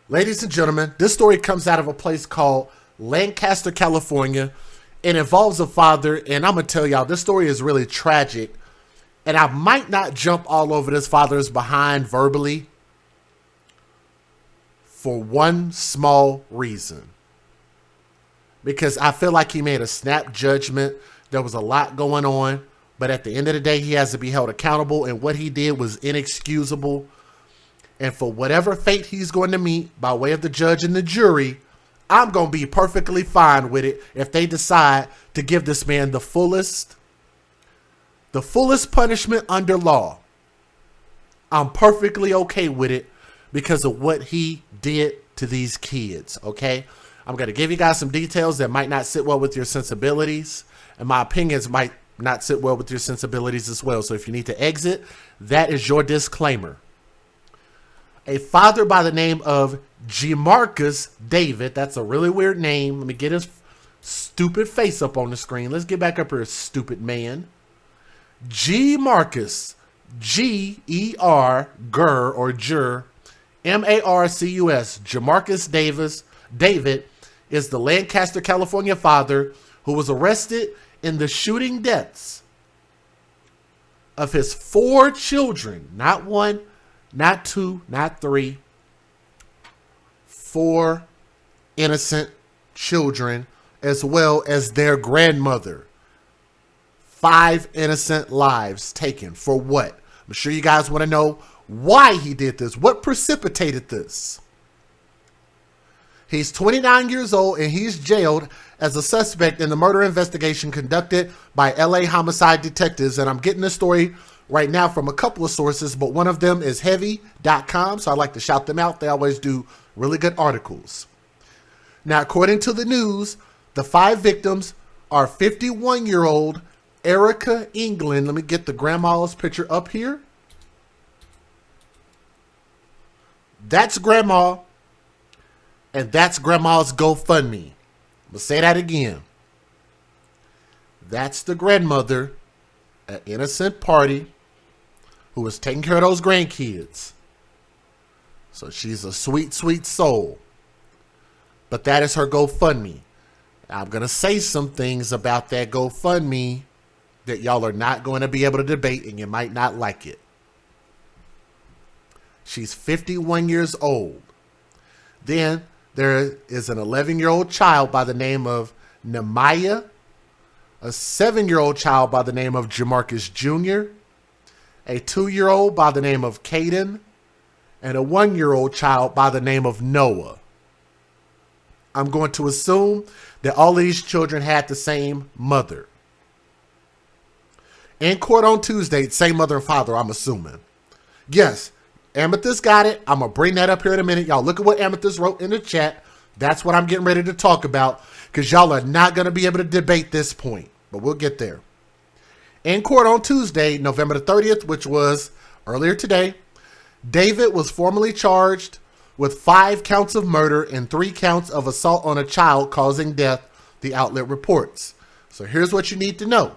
Ladies and gentlemen, this story comes out of a place called Lancaster, California. It involves a father, and I'm going to tell y'all, this story is really tragic. And I might not jump all over this father's behind verbally for one small reason. Because I feel like he made a snap judgment. There was a lot going on. But at the end of the day, he has to be held accountable. And what he did was inexcusable. And for whatever fate he's going to meet by way of the judge and the jury, I'm going to be perfectly fine with it if they decide to give this man the fullest punishment under law. I'm perfectly okay with it because of what he did to these kids, okay? I'm going to give you guys some details that might not sit well with your sensibilities, and my opinions might not sit well with your sensibilities as well. So if you need to exit, that is your disclaimer. A father by the name of Jamarcus David, that's a really weird name. Let me get his stupid face up on the screen. Let's get back up here, stupid man. Jamarcus, G-E-R, Gur or Jur, M-A-R-C-U-S, Jamarcus David is the Lancaster, California father who was arrested in the shooting deaths of his 4 children, not 1, not 2, not 3, 4 innocent children, as well as their grandmother. 5 innocent lives taken for what? I'm sure you guys want to know why he did this. What precipitated this? He's 29 years old and he's jailed as a suspect in the murder investigation conducted by LA homicide detectives. And I'm getting this story right now from a couple of sources, but one of them is heavy.com. So I like to shout them out. They always do really good articles. Now, according to the news, the 5 victims are 51-year-old Erica England. Let me get the grandma's picture up here. That's grandma. And that's grandma's GoFundMe. I'm going to say that again. That's the grandmother, an innocent party, who was taking care of those grandkids. So she's a sweet, sweet soul. But that is her GoFundMe. I'm going to say some things about that GoFundMe that y'all are not going to be able to debate, and you might not like it. She's 51 years old. Then there is an 11-year-old child by the name of Nehemiah, a 7-year-old child by the name of Jamarcus Jr., a 2-year-old by the name of Caden, and a 1-year-old child by the name of Noah. I'm going to assume that all of these children had the same mother. In court on Tuesday, same mother and father, I'm assuming. Yes, Amethyst got it. I'm going to bring that up here in a minute. Y'all look at what Amethyst wrote in the chat. That's what I'm getting ready to talk about because y'all are not going to be able to debate this point, but we'll get there. In court on Tuesday, November the 30th, which was earlier today, David was formally charged with 5 counts of murder and 3 counts of assault on a child causing death, the outlet reports. So here's what you need to know.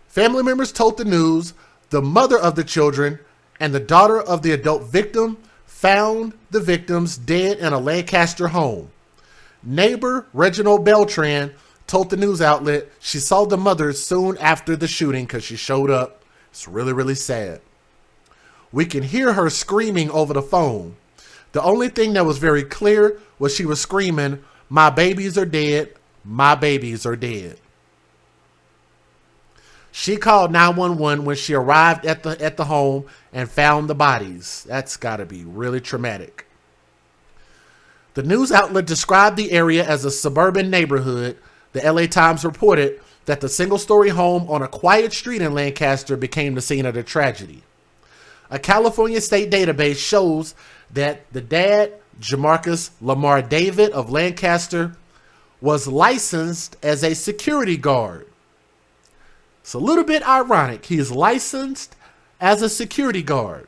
Family members told the news the mother of the children and the daughter of the adult victim found the victims dead in a Lancaster home. Neighbor Reginald Beltran told the news outlet she saw the mother soon after the shooting because she showed up. It's really, really sad. We can hear her screaming over the phone. The only thing that was very clear was she was screaming, "My babies are dead. My babies are dead." She called 911 when she arrived at the home and found the bodies. That's got to be really traumatic. The news outlet described the area as a suburban neighborhood. The LA Times reported that the single-story home on a quiet street in Lancaster became the scene of the tragedy. A California state database shows that the dad, Jamarcus Lamar David of Lancaster, was licensed as a security guard. It's a little bit ironic. He is licensed as a security guard.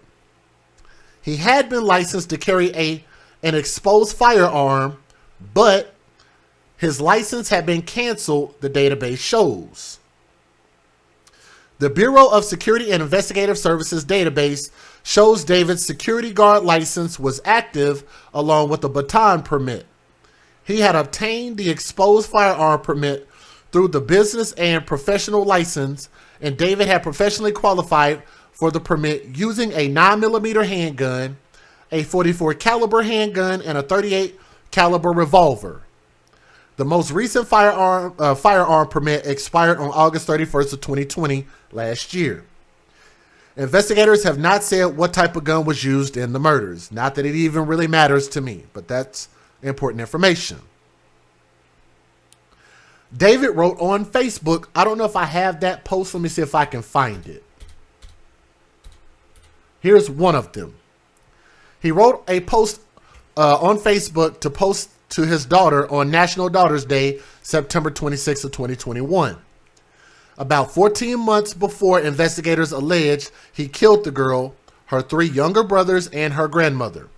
He had been licensed to carry an exposed firearm, but his license had been canceled, the database shows. The Bureau of Security and Investigative Services database shows David's security guard license was active along with a baton permit. He had obtained the exposed firearm permit through the business and professional license, and David had professionally qualified for the permit using a 9mm handgun, a .44 caliber handgun, and a .38 caliber revolver. The most recent firearm permit expired on August 31st of 2020, last year. Investigators have not said what type of gun was used in the murders. Not that it even really matters to me, but that's important information. David wrote on Facebook, I don't know if I have that post. Let me see if I can find it. Here's one of them. He wrote a post on Facebook to post to his daughter on National Daughters Day, September 26th of 2021. About 14 months before investigators alleged he killed the girl, her 3 younger brothers, and her grandmother.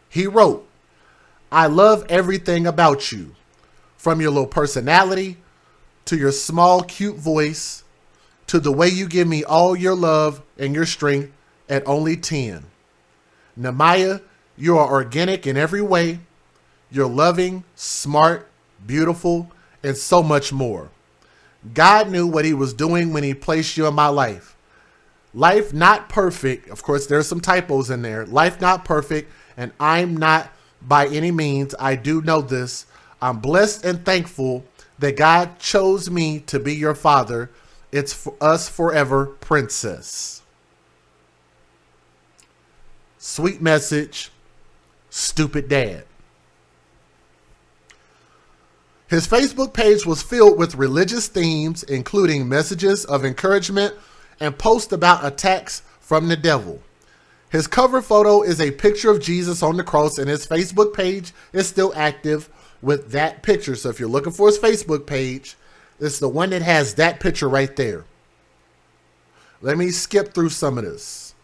He wrote, I love everything about you, from your little personality, to your small, cute voice, to the way you give me all your love and your strength at only 10. Nehemiah, you are organic in every way. You're loving, smart, beautiful, and so much more. God knew what he was doing when he placed you in my life. Life not perfect. Of course, there's some typos in there. Life not perfect, and I'm not by any means. I do know this. I'm blessed and thankful that God chose me to be your father. It's for us forever, princess. Sweet message, stupid dad. His Facebook page was filled with religious themes, including messages of encouragement and posts about attacks from the devil. His cover photo is a picture of Jesus on the cross, and his Facebook page is still active with that picture. So if you're looking for his Facebook page, it's the one that has that picture right there. Let me skip through some of this.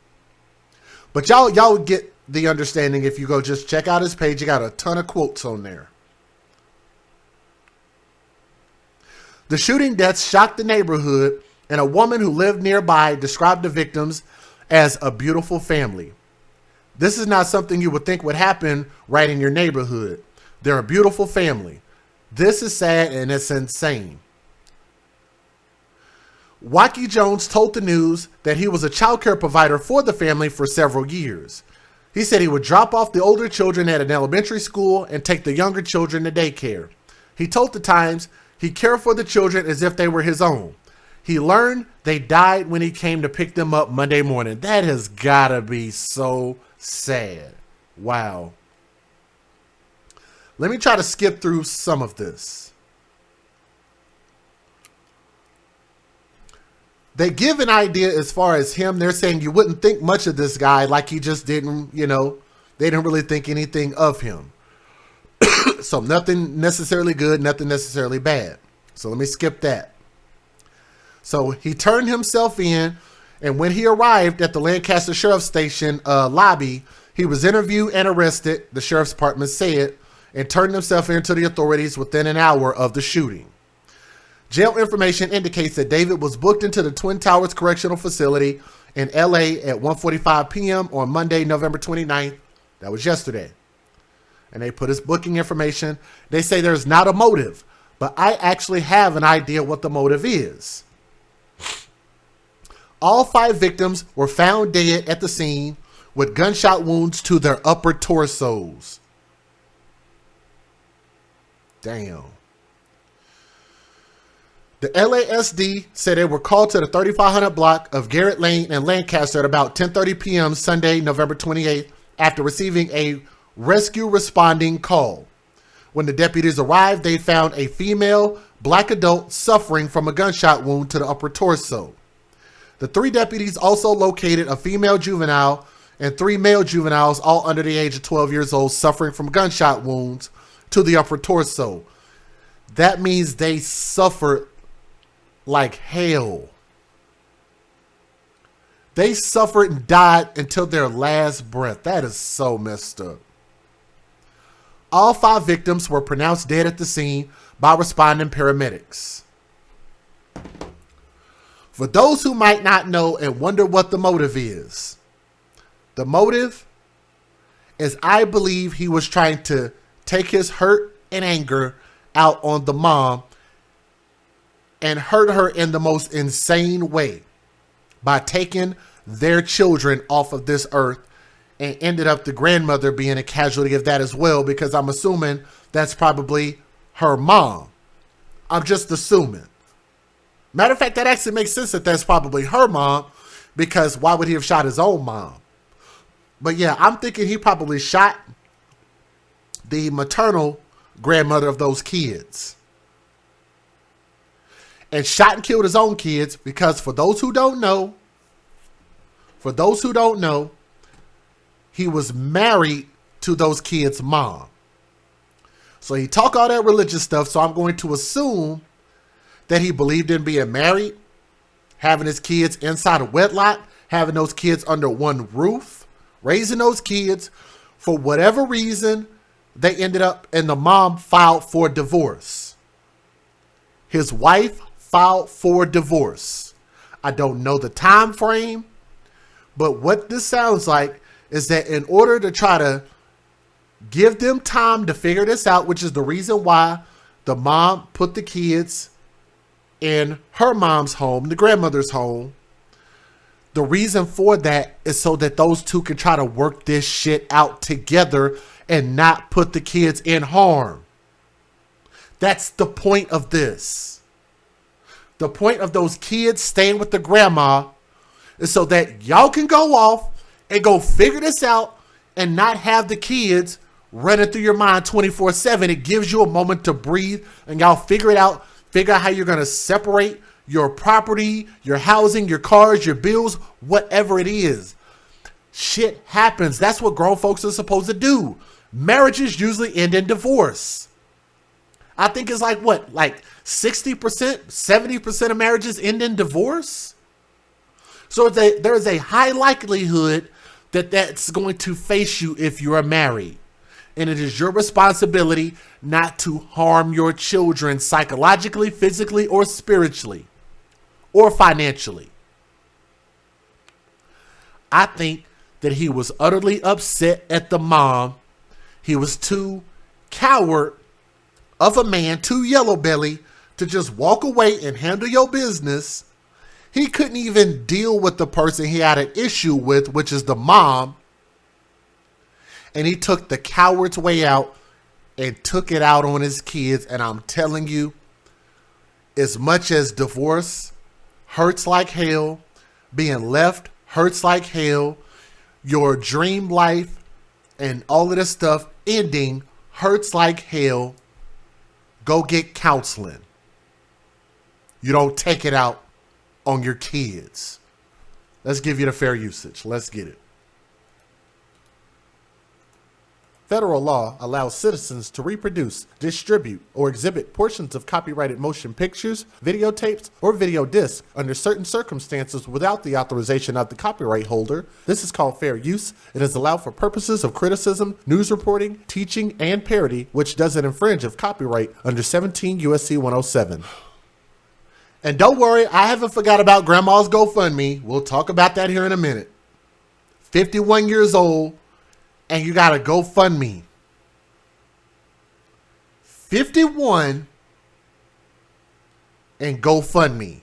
But y'all get the understanding if you go just check out his page. You got a ton of quotes on there. The shooting deaths shocked the neighborhood, and a woman who lived nearby described the victims as a beautiful family. This is not something you would think would happen right in your neighborhood. They're a beautiful family. This is sad and it's insane. Wacky Jones told the news that he was a child care provider for the family for several years. He said he would drop off the older children at an elementary school and take the younger children to daycare. He told the Times he cared for the children as if they were his own. He learned they died when he came to pick them up Monday morning. That has got to be so sad. Wow. Let me try to skip through some of this. They give an idea as far as him. They're saying you wouldn't think much of this guy, like he just didn't, they didn't really think anything of him. So nothing necessarily good, nothing necessarily bad. So let me skip that. So he turned himself in, and when he arrived at the Lancaster Sheriff's Station lobby, he was interviewed and arrested, the Sheriff's Department said, and turned himself in to the authorities within an hour of the shooting. Jail information indicates that David was booked into the Twin Towers Correctional Facility in LA at 1:45 p.m. on Monday, November 29th. That was yesterday. And they put his booking information. They say there's not a motive, but I actually have an idea what the motive is. All 5 victims were found dead at the scene with gunshot wounds to their upper torsos. Damn. The LASD said they were called to the 3500 block of Garrett Lane in Lancaster at about 10:30 p.m. Sunday, November 28th, after receiving a rescue responding call. When the deputies arrived, they found a female black adult suffering from a gunshot wound to the upper torso. The 3 deputies also located a female juvenile and 3 male juveniles, all under the age of 12 years old, suffering from gunshot wounds to the upper torso. That means they suffered like hell. They suffered and died until their last breath. That is so messed up. All 5 victims were pronounced dead at the scene by responding paramedics. For those who might not know and wonder what the motive is, the motive is, I believe he was trying to take his hurt and anger out on the mom and hurt her in the most insane way by taking their children off of this earth, and ended up the grandmother being a casualty of that as well, because I'm assuming that's probably her mom. I'm just assuming. Matter of fact, that actually makes sense that that's probably her mom, because why would he have shot his own mom? But yeah, I'm thinking he probably shot the maternal grandmother of those kids. And shot and killed his own kids because for those who don't know, he was married to those kids' mom. So he talk all that religious stuff, so I'm going to assume that he believed in being married, having his kids inside a wedlock, having those kids under one roof, raising those kids. For whatever reason, they ended up, and the mom filed for divorce. His wife filed for divorce. I don't know the time frame, but what this sounds like is that in order to try to give them time to figure this out, which is the reason why the mom put the kids in her mom's home, the grandmother's home. The reason for that is so that those two can try to work this shit out together and not put the kids in harm. That's the point of this. The point of those kids staying with the grandma is so that y'all can go off and go figure this out and not have the kids running through your mind 24/7. It gives you a moment to breathe and y'all figure it out. Figure out how you're going to separate your property, your housing, your cars, your bills, whatever it is. Shit happens. That's what grown folks are supposed to do. Marriages usually end in divorce. I think it's like what? Like 60%, 70% of marriages end in divorce? So there is a high likelihood that that's going to face you if you are married. And it is your responsibility not to harm your children psychologically, physically, or spiritually, or financially. I think that he was utterly upset at the mom. He was too coward of a man, too yellow belly, to just walk away and handle your business. He couldn't even deal with the person he had an issue with, which is the mom. And he took the coward's way out and took it out on his kids. And I'm telling you, as much as divorce hurts like hell, being left hurts like hell, your dream life and all of this stuff ending hurts like hell, go get counseling. You don't take it out on your kids. Let's give you the fair usage. Let's get it. Federal law allows citizens to reproduce, distribute, or exhibit portions of copyrighted motion pictures, videotapes, or video discs under certain circumstances without the authorization of the copyright holder. This is called fair use. It is allowed for purposes of criticism, news reporting, teaching, and parody, which doesn't infringe of copyright under 17 U.S.C. 107. And don't worry, I haven't forgot about Grandma's GoFundMe. We'll talk about that here in a minute. 51 years old. And you got to GoFundMe. 51 and GoFundMe.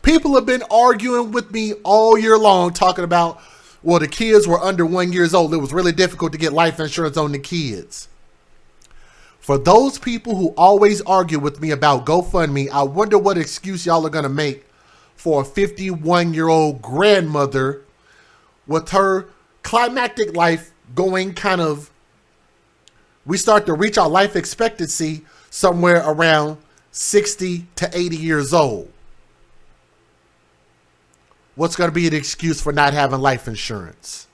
People have been arguing with me all year long talking about, well, the kids were under 1 year old. It was really difficult to get life insurance on the kids. For those people who always argue with me about GoFundMe, I wonder what excuse y'all are going to make for a 51-year-old grandmother with her climactic life going kind of, we start to reach our life expectancy somewhere around 60 to 80 years old. What's going to be an excuse for not having life insurance?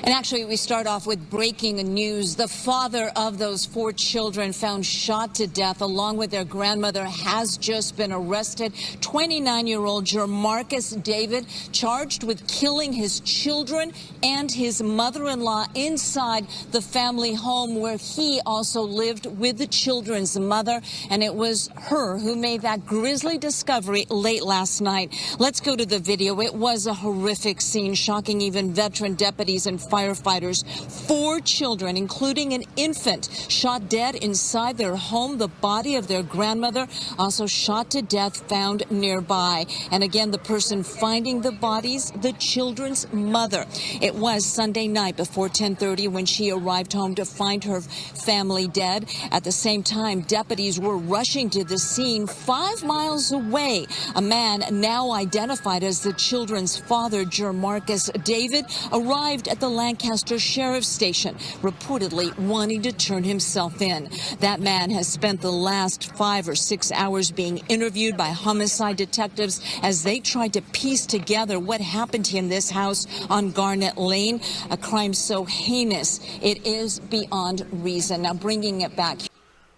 And actually, we start off with breaking news. The father of those 4 children found shot to death along with their grandmother has just been arrested. 29-year-old Jamarcus David charged with killing his children and his mother-in-law inside the family home where he also lived with the children's mother. And it was her who made that grisly discovery late last night. Let's go to the video. It was a horrific scene, shocking even veteran deputies and firefighters. 4 children, including an infant, shot dead inside their home. The body of their grandmother also shot to death, found nearby. And again, the person finding the bodies, the children's mother. It was Sunday night before 10:30 when she arrived home to find her family dead. At the same time, deputies were rushing to the scene 5 miles away. A man now identified as the children's father, Jamarcus David, arrived at the Lancaster Sheriff's Station, reportedly wanting to turn himself in. That man has spent the last 5 or 6 hours being interviewed by homicide detectives as they tried to piece together what happened in this house on Garnet Lane, a crime so heinous it is beyond reason. Now, bringing it back.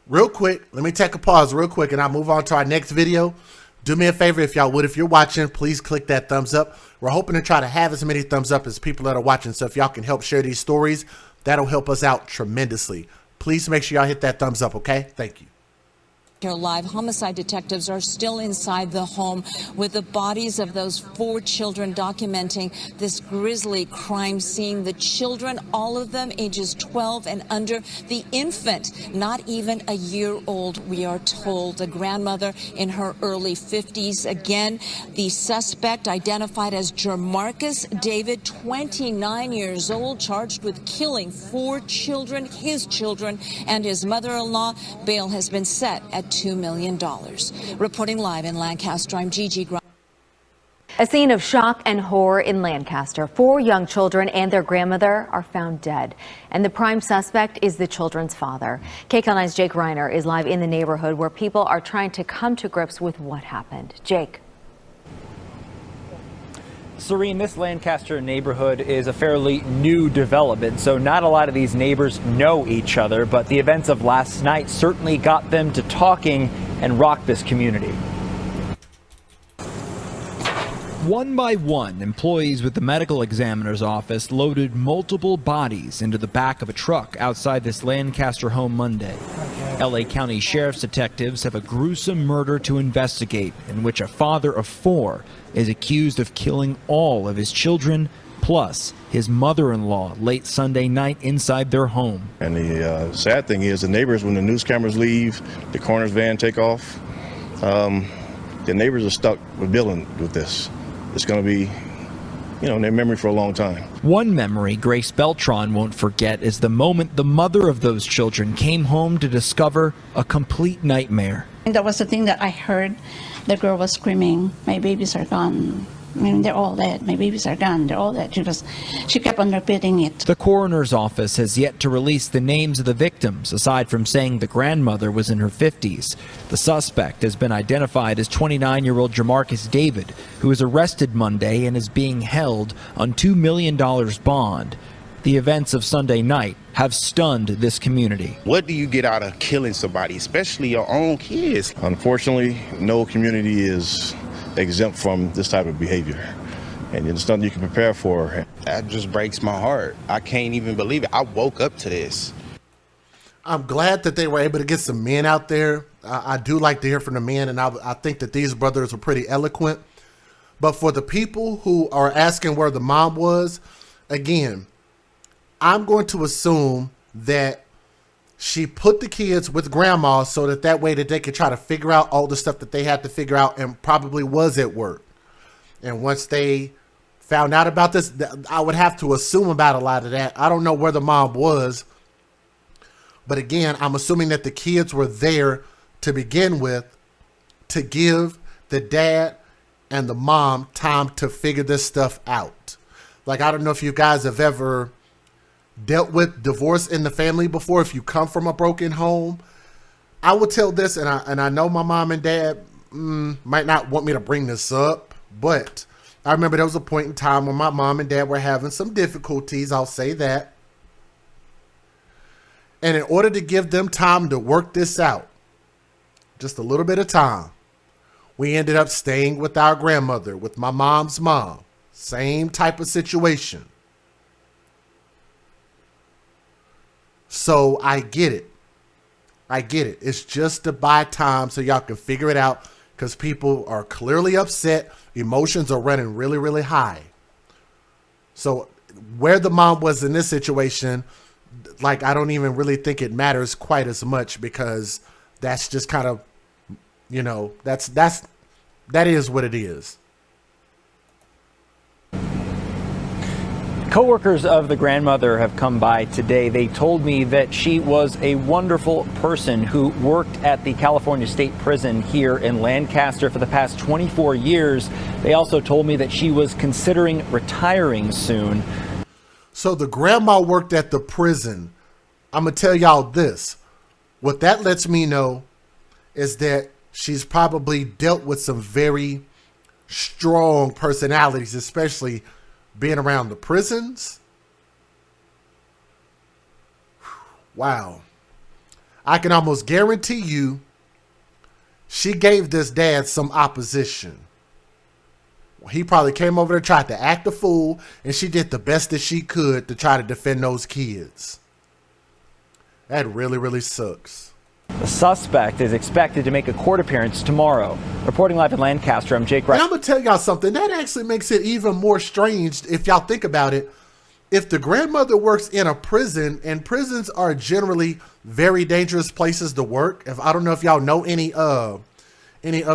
Real quick, let me take a pause real quick and I'll move on to our next video. Do me a favor, if y'all would, if you're watching, please click that thumbs up. We're hoping to try to have as many thumbs up as people that are watching. So if y'all can help share these stories, that'll help us out tremendously. Please make sure y'all hit that thumbs up, okay? Thank you. Here live, homicide detectives are still inside the home with the bodies of those 4 children, documenting this grisly crime scene. The children, all of them ages 12 and under. The infant, not even a year old, we are told. The grandmother in her early 50s. Again, the suspect identified as Jamarcus David, 29 years old, charged with killing 4 children, his children, and his mother-in-law. Bail has been set at $2 million. Reporting live in Lancaster, I'm Gigi. A scene of shock and horror in Lancaster. 4 young children and their grandmother are found dead, and the prime suspect is the children's father. KCAL9's Jake Reiner is live in the neighborhood where people are trying to come to grips with what happened. Jake. Serene, this Lancaster neighborhood is a fairly new development, so not a lot of these neighbors know each other, but the events of last night certainly got them to talking and rocked this community. One by one, employees with the medical examiner's office loaded multiple bodies into the back of a truck outside this Lancaster home Monday. LA County Sheriff's detectives have a gruesome murder to investigate in which a father of 4 is accused of killing all of his children, plus his mother-in-law, late Sunday night inside their home. And the sad thing is the neighbors, when the news cameras leave, the coroner's van take off, the neighbors are stuck with dealing with this. It's going to be, in their memory for a long time. One memory Grace Beltran won't forget is the moment the mother of those children came home to discover a complete nightmare. And that was the thing that I heard. The girl was screaming, "My babies are gone. They're all dead. My babies are gone. They're all dead." She kept on repeating it. The coroner's office has yet to release the names of the victims, aside from saying the grandmother was in her 50s. The suspect has been identified as 29-year-old Jamarcus David, who was arrested Monday and is being held on $2 million bond. The events of Sunday night have stunned this community. What do you get out of killing somebody, especially your own kids? Unfortunately, no community is exempt from this type of behavior, and it's nothing you can prepare for. That just breaks my heart. I can't even believe it. I woke up to this. I'm glad that they were able to get some men out there. I do like to hear from the men, and I think that these brothers were pretty eloquent. But for the people who are asking where the mom was, again, I'm going to assume that she put the kids with grandma so that way that they could try to figure out all the stuff that they had to figure out, and probably was at work. And once they found out about this, I would have to assume about a lot of that. I don't know where the mom was, but again, I'm assuming that the kids were there to begin with to give the dad and the mom time to figure this stuff out. Like, I don't know if you guys have ever dealt with divorce in the family before. If you come from a broken home, I would tell this, and I know my mom and dad might not want me to bring this up, but I remember there was a point in time when my mom and dad were having some difficulties, I'll say that. And in order to give them time to work this out, just a little bit of time, we ended up staying with our grandmother, with my mom's mom. Same type of situation. So I get it. I get it. It's just to buy time so y'all can figure it out, because people are clearly upset. Emotions are running really, really high. So where the mom was in this situation, like, I don't even really think it matters quite as much, because that's just kind of, you know, that is what it is. Co-workers of the grandmother have come by today. They told me that she was a wonderful person who worked at the California State Prison here in Lancaster for the past 24 years. They also told me that she was considering retiring soon. So the grandma worked at the prison. I'm going to tell y'all this. What that lets me know is that she's probably dealt with some very strong personalities, especially being around the prisons. Wow. I can almost guarantee you she gave this dad some opposition. He probably came over there, tried to act a fool, and she did the best that she could to try to defend those kids. That really, really sucks. The suspect is expected to make a court appearance tomorrow. Reporting live in Lancaster, I'm Jake Wright. And I'm going to tell y'all something. That actually makes it even more strange if y'all think about it. If the grandmother works in a prison, and prisons are generally very dangerous places to work. I don't know if y'all know any of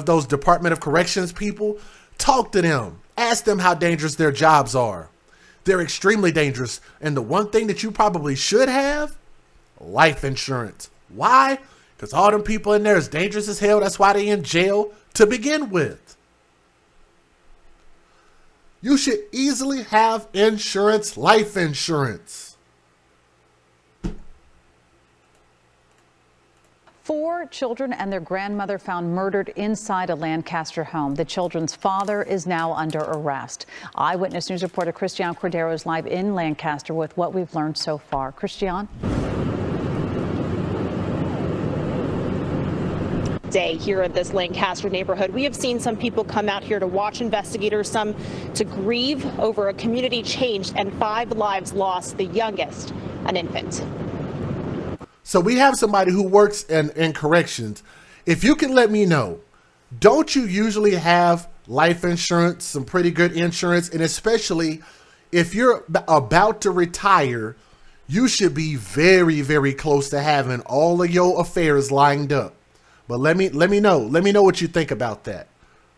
those Department of Corrections people, talk to them. Ask them how dangerous their jobs are. They're extremely dangerous. And the one thing that you probably should have, life insurance. Why? Because all them people in there is dangerous as hell. That's why they in jail to begin with. You should easily have insurance, life insurance. 4 children and their grandmother found murdered inside a Lancaster home. The children's father is now under arrest. Eyewitness News reporter Christian Cordero is live in Lancaster with what we've learned so far. Christian? Day here at this Lancaster neighborhood. We have seen some people come out here to watch investigators, some to grieve over a community changed and 5 lives lost, the youngest, an infant. So we have somebody who works in corrections. If you can let me know, don't you usually have life insurance, some pretty good insurance? And especially if you're about to retire, you should be very, very close to having all of your affairs lined up. But let me know. Let me know what you think about that.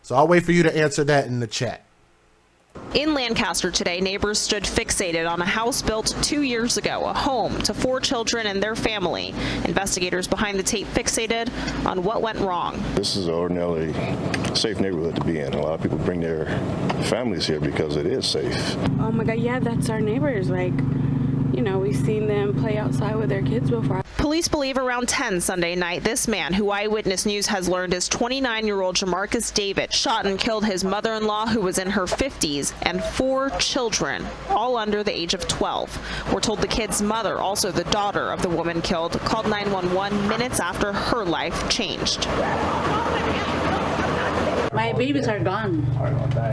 So I'll wait for you to answer that in the chat. In Lancaster today, neighbors stood fixated on a house built 2 years ago, a home to 4 children and their family. Investigators behind the tape fixated on what went wrong. This is an ordinarily safe neighborhood to be in. A lot of people bring their families here because it is safe. Oh my God, yeah, that's our neighbors. Like, you know, we've seen them play outside with their kids before. Police believe around 10 Sunday night, this man, who Eyewitness News has learned is 29-year-old Jamarcus David, shot and killed his mother-in-law, who was in her 50s, and 4 children, all under the age of 12. We're told the kid's mother, also the daughter of the woman killed, called 911 minutes after her life changed. My babies are gone.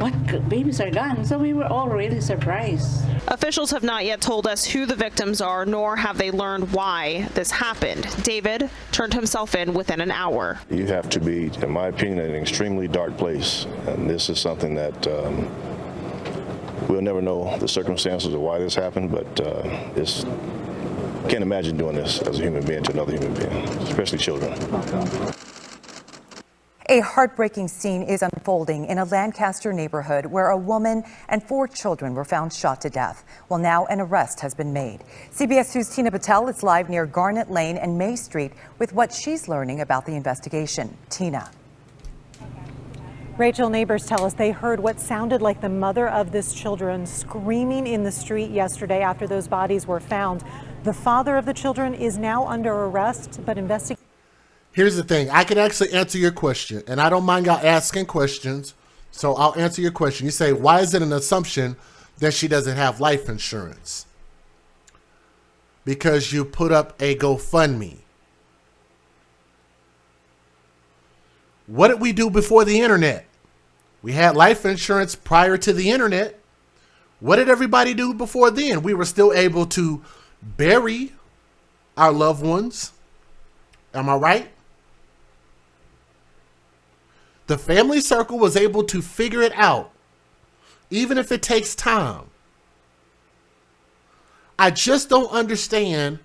What? Babies are gone. So we were all really surprised. Officials have not yet told us who the victims are, nor have they learned why this happened. David turned himself in within an hour. You have to be, in my opinion, in an extremely dark place. And this is something that we'll never know the circumstances of why this happened, but can't imagine doing this as a human being to another human being, especially children. A heartbreaking scene is unfolding in a Lancaster neighborhood where a woman and 4 children were found shot to death. Well, now an arrest has been made. CBS 2's Tina Patel is live near Garnet Lane and May Street with what she's learning about the investigation. Tina. Rachel, neighbors tell us they heard what sounded like the mother of this children screaming in the street yesterday after those bodies were found. The father of the children is now under arrest, but investigators. Here's the thing. I can actually answer your question, and I don't mind y'all asking questions. So I'll answer your question. You say, why is it an assumption that she doesn't have life insurance? Because you put up a GoFundMe. What did we do before the internet? We had life insurance prior to the internet. What did everybody do before then? We were still able to bury our loved ones. Am I right? The family circle was able to figure it out, even if it takes time. I just don't understand,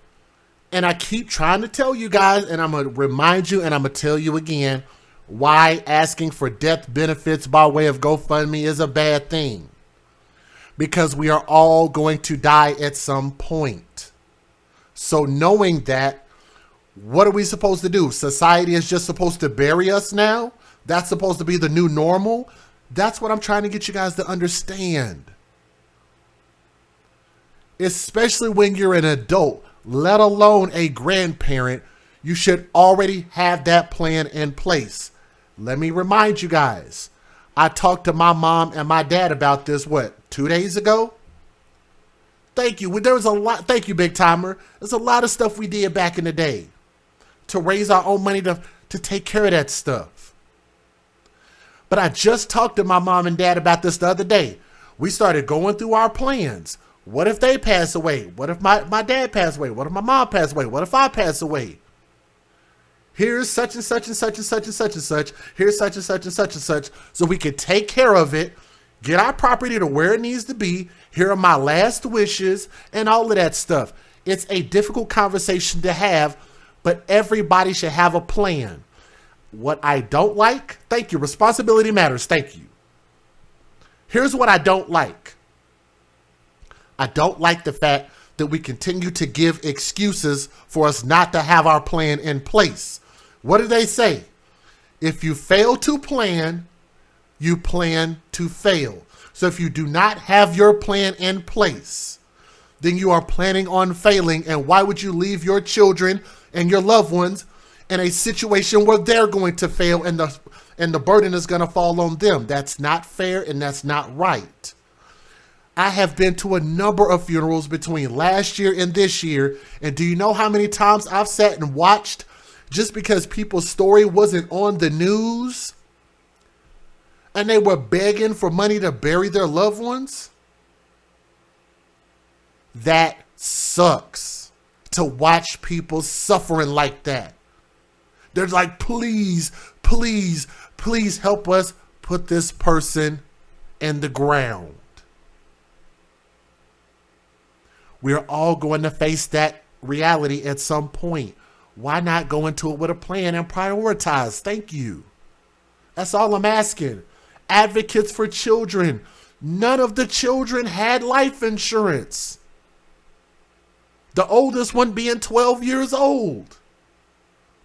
and I keep trying to tell you guys, and I'm going to remind you, and I'm going to tell you again, why asking for death benefits by way of GoFundMe is a bad thing. Because we are all going to die at some point. So knowing that, what are we supposed to do? Society is just supposed to bury us now? That's supposed to be the new normal? That's what I'm trying to get you guys to understand. Especially when you're an adult, let alone a grandparent, you should already have that plan in place. Let me remind you guys, I talked to my mom and my dad about this, 2 days ago? Thank you. There was a lot. Thank you, Big Timer. There's a lot of stuff we did back in the day to raise our own money to take care of that stuff. But I just talked to my mom and dad about this the other day. We started going through our plans. What if they pass away? What if my dad passed away? What if my mom passed away? What if I pass away? Here's such and such and such and such and such and such. Here's such and such and such and such. So we can take care of it, get our property to where it needs to be. Here are my last wishes and all of that stuff. It's a difficult conversation to have, but everybody should have a plan. What I don't like, thank you. Responsibility matters. Thank you. Here's what I don't like. I don't like the fact that we continue to give excuses for us not to have our plan in place. What do they say? If you fail to plan, you plan to fail. So if you do not have your plan in place, then you are planning on failing. And why would you leave your children and your loved ones in a situation where they're going to fail and the burden is going to fall on them? That's not fair and that's not right. I have been to a number of funerals between last year and this year. And do you know how many times I've sat and watched just because people's story wasn't on the news and they were begging for money to bury their loved ones? That sucks to watch people suffering like that. They're like, please, please, please help us put this person in the ground. We're all going to face that reality at some point. Why not go into it with a plan and prioritize? Thank you. That's all I'm asking. Advocates for children. None of the children had life insurance. The oldest one being 12 years old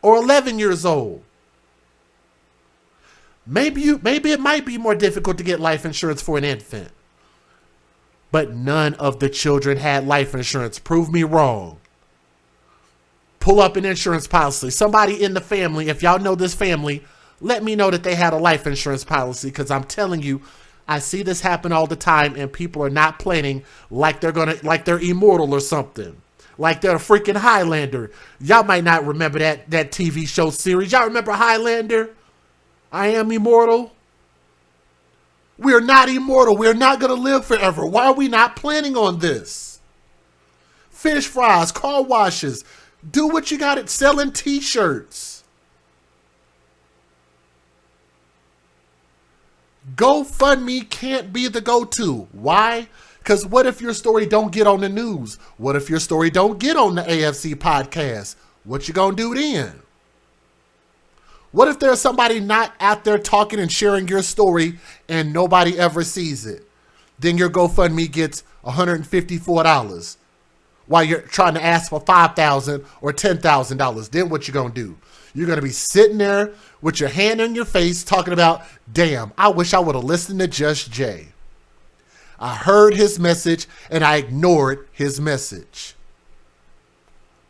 or 11 years old. Maybe it might be more difficult to get life insurance for an infant. But none of the children had life insurance. Prove me wrong. Pull up an insurance policy. Somebody in the family, if y'all know this family, let me know that they had a life insurance policy, because I'm telling you, I see this happen all the time, and people are not planning like they're immortal or something. Like they're a freaking Highlander. Y'all might not remember that TV show series. Y'all remember Highlander? I Am Immortal? We're not immortal. We're not going to live forever. Why are we not planning on this? Fish fries, car washes. Do what you got at selling t-shirts. GoFundMe can't be the go-to. Why? Because what if your story don't get on the news? What if your story don't get on the AFC podcast? What you gonna do then? What if there's somebody not out there talking and sharing your story and nobody ever sees it? Then your GoFundMe gets $154 while you're trying to ask for $5,000 or $10,000. Then what you gonna do? You're gonna be sitting there with your hand on your face talking about, damn, I wish I would have listened to Just Jay. I heard his message and I ignored his message.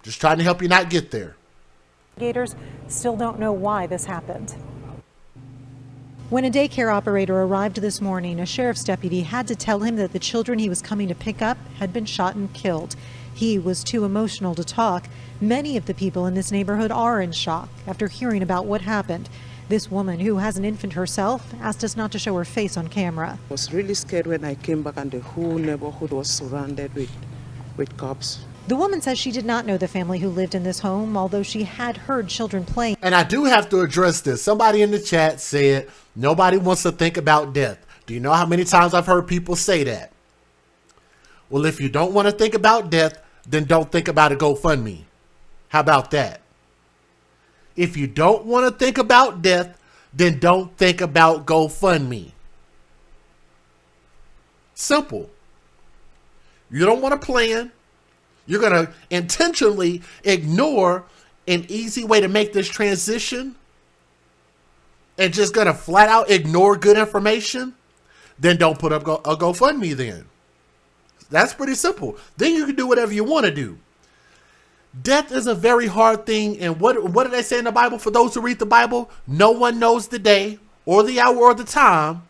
Just trying to help you not get there. Investigators still don't know why this happened. When a daycare operator arrived this morning, a sheriff's deputy had to tell him that the children he was coming to pick up had been shot and killed. He was too emotional to talk. Many of the people in this neighborhood are in shock after hearing about what happened. This woman, who has an infant herself, asked us not to show her face on camera. I was really scared when I came back and the whole neighborhood was surrounded with cops. The woman says she did not know the family who lived in this home, although she had heard children playing. And I do have to address this. Somebody in the chat said, nobody wants to think about death. Do you know how many times I've heard people say that? Well, if you don't want to think about death, then don't think about a GoFundMe. How about that? If you don't want to think about death, then don't think about GoFundMe. Simple. You don't want to plan. You're going to intentionally ignore an easy way to make this transition and just going to flat out ignore good information, then don't put up a GoFundMe then. That's pretty simple. Then you can do whatever you want to do. Death is a very hard thing. And what do they say in the Bible? For those who read the Bible, no one knows the day or the hour or the time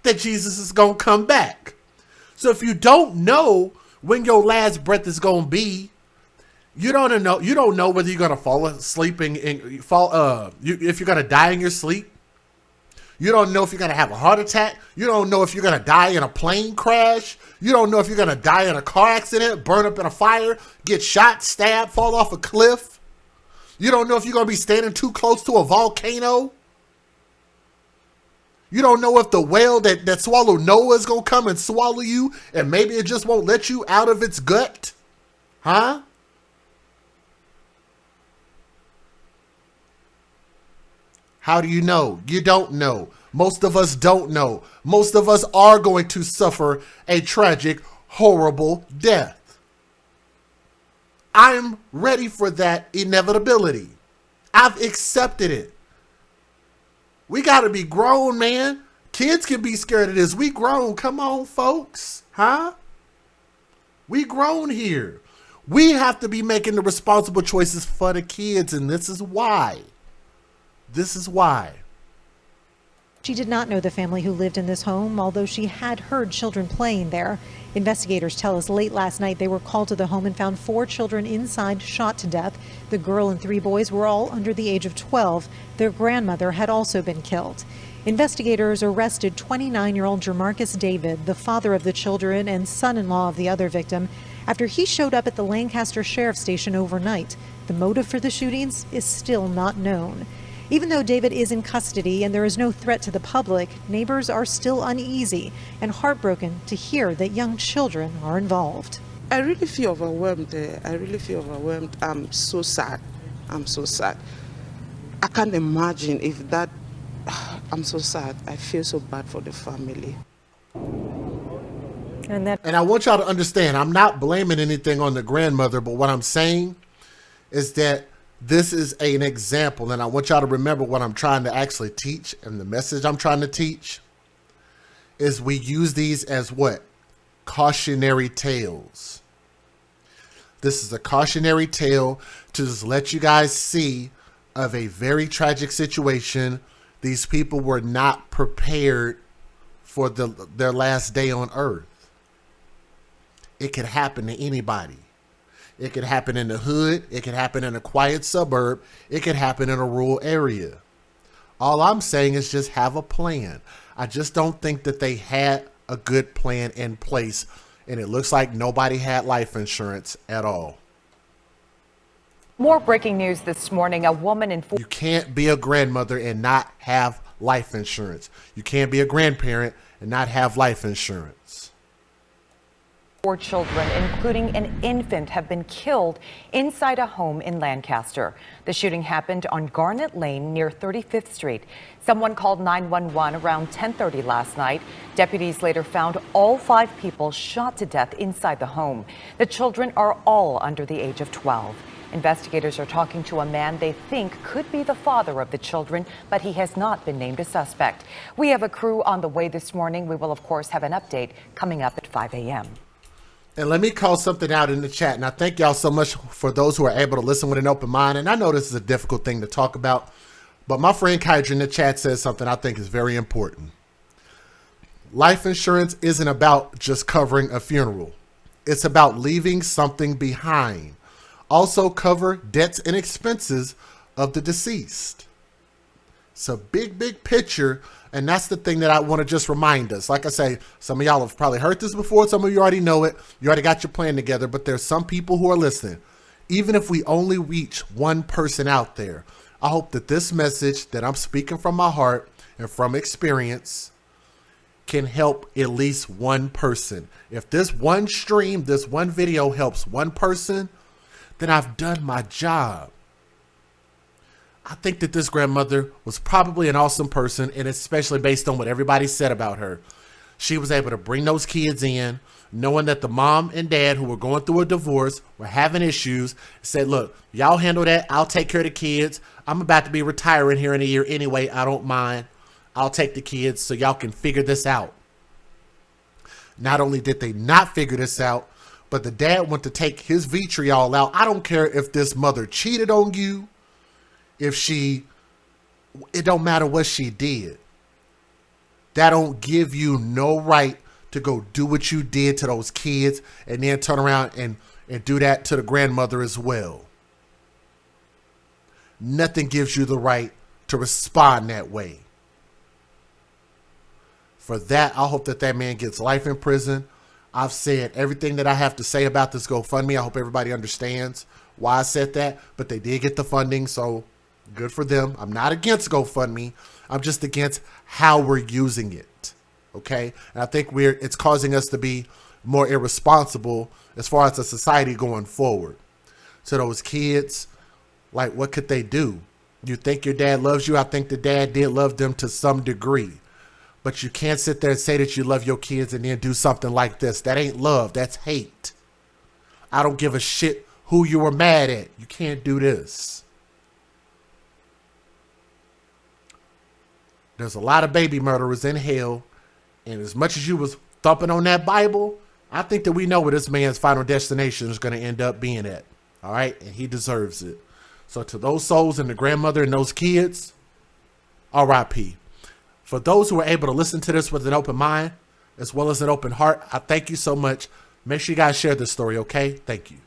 that Jesus is going to come back. So if you don't know when your last breath is going to be, you don't know whether you're going to fall asleep if you're going to die in your sleep. You don't know if you're going to have a heart attack. You don't know if you're going to die in a plane crash. You don't know if you're going to die in a car accident, burn up in a fire, get shot, stabbed, fall off a cliff. You don't know if you're going to be standing too close to a volcano. You don't know if the whale that swallowed Noah is going to come and swallow you, and maybe it just won't let you out of its gut. Huh? How do you know? You don't know. Most of us don't know. Most of us are going to suffer a tragic, horrible death. I'm ready for that inevitability. I've accepted it. We got to be grown, man. Kids can be scared of this. We grown. Come on, folks. Huh? We grown here. We have to be making the responsible choices for the kids, and this is why. This is why. She did not know the family who lived in this home, although she had heard children playing there. Investigators tell us late last night they were called to the home and found 4 children inside shot to death. The girl and 3 boys were all under the age of 12. Their grandmother had also been killed. Investigators arrested 29-year-old Jamarcus David, the father of the children and son-in-law of the other victim, after he showed up at the Lancaster Sheriff's Station overnight. The motive for the shootings is still not known. Even though David is in custody and there is no threat to the public, neighbors are still uneasy and heartbroken to hear that young children are involved. I really feel overwhelmed. I'm so sad. I'm so sad. I can't imagine if that... I'm so sad. I feel so bad for the family. And I want y'all to understand, I'm not blaming anything on the grandmother, but what I'm saying is that this is an example, and I want y'all to remember what I'm trying to actually teach, and the message I'm trying to teach is we use these as what? Cautionary tales. This is a cautionary tale to just let you guys see of a very tragic situation. These people were not prepared for their last day on earth. It could happen to anybody. It could happen in the hood. It could happen in a quiet suburb. It could happen in a rural area. All I'm saying is just have a plan. I just don't think that they had a good plan in place, and it looks like nobody had life insurance at all. More breaking news this morning. A woman in... You can't be a grandmother and not have life insurance. You can't be a grandparent and not have life insurance. 4 children, including an infant, have been killed inside a home in Lancaster. The shooting happened on Garnet Lane near 35th Street. Someone called 911 around 10:30 last night. Deputies later found all 5 people shot to death inside the home. The children are all under the age of 12. Investigators are talking to a man they think could be the father of the children, but he has not been named a suspect. We have a crew on the way this morning. We will, of course, have an update coming up at 5 a.m. And let me call something out in the chat. And I thank y'all so much for those who are able to listen with an open mind. And I know this is a difficult thing to talk about, But my friend Kydra in the chat says something I think is very important. Life insurance isn't about just covering a funeral. It's about leaving something behind. Also cover debts and expenses of the deceased. It's a big, big picture. And that's the thing that I want to just remind us. Like I say, some of y'all have probably heard this before. Some of you already know it. You already got your plan together. But there's some people who are listening. Even if we only reach one person out there, I hope that this message that I'm speaking from my heart and from experience can help at least one person. If this one stream, this one video helps one person, then I've done my job. I think that this grandmother was probably an awesome person, and especially based on what everybody said about her. She was able to bring those kids in, knowing that the mom and dad who were going through a divorce were having issues, said, look, y'all handle that. I'll take care of the kids. I'm about to be retiring here in a year anyway. I don't mind. I'll take the kids so y'all can figure this out. Not only did they not figure this out, but the dad went to take his vitriol out. I don't care if this mother cheated on you, it don't matter what she did. That don't give you no right to go do what you did to those kids and then turn around and do that to the grandmother as well. Nothing gives you the right to respond that way. For that, I hope that that man gets life in prison. I've said everything that I have to say about this GoFundMe. I hope everybody understands why I said that, but they did get the funding, so good for them. I'm not against GoFundMe. I'm just against how we're using it. Okay? And I think it's causing us to be more irresponsible as far as a society going forward. So those kids, like, what could they do? You think your dad loves you? I think the dad did love them to some degree. But you can't sit there and say that you love your kids and then do something like this. That ain't love. That's hate. I don't give a shit who you were mad at. You can't do this. There's a lot of baby murderers in hell. And as much as you was thumping on that Bible, I think that we know where this man's final destination is going to end up being at. All right? And he deserves it. So to those souls and the grandmother and those kids, R.I.P. For those who are able to listen to this with an open mind, as well as an open heart, I thank you so much. Make sure you guys share this story, okay? Thank you.